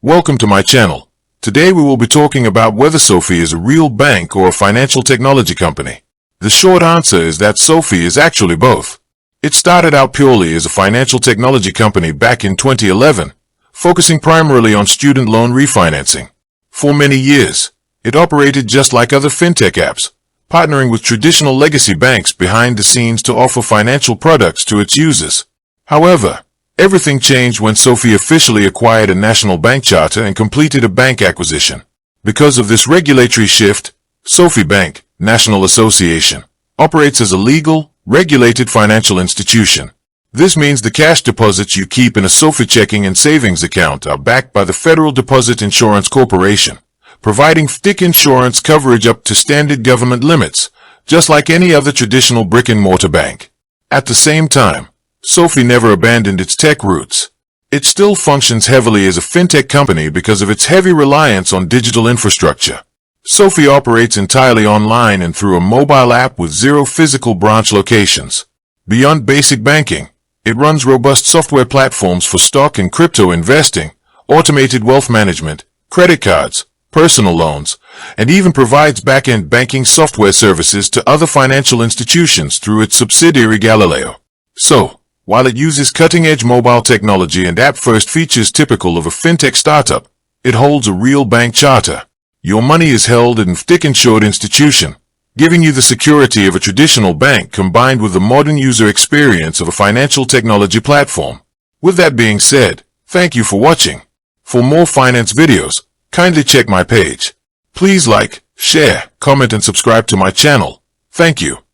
Welcome to my channel. Today we will be talking about whether SoFi is a real bank or a financial technology company. The short answer is that SoFi is actually both. It started out purely as a financial technology company back in 2011, focusing primarily on student loan refinancing. For many years, it operated just like other fintech apps, partnering with traditional legacy banks behind the scenes to offer financial products to its users. However, everything changed when SoFi officially acquired a national bank charter and completed a bank acquisition. Because of this regulatory shift, SoFi Bank, National Association, operates as a legal, regulated financial institution. This means the cash deposits you keep in a SoFi checking and savings account are backed by the Federal Deposit Insurance Corporation, providing FDIC insurance coverage up to standard government limits, just like any other traditional brick-and-mortar bank. At the same time, SoFi never abandoned its tech roots. It still functions heavily as a fintech company because of its heavy reliance on digital infrastructure. SoFi operates entirely online and through a mobile app with 0 physical branch locations. Beyond basic banking, it runs robust software platforms for stock and crypto investing, automated wealth management, credit cards, personal loans, and even provides back-end banking software services to other financial institutions through its subsidiary Galileo. So, while it uses cutting-edge mobile technology and app-first features typical of a fintech startup, it holds a real bank charter. Your money is held at an FDIC-insured institution, giving you the security of a traditional bank combined with the modern user experience of a financial technology platform. With that being said, thank you for watching. For more finance videos, kindly check my page. Please like, share, comment and subscribe to my channel. Thank you.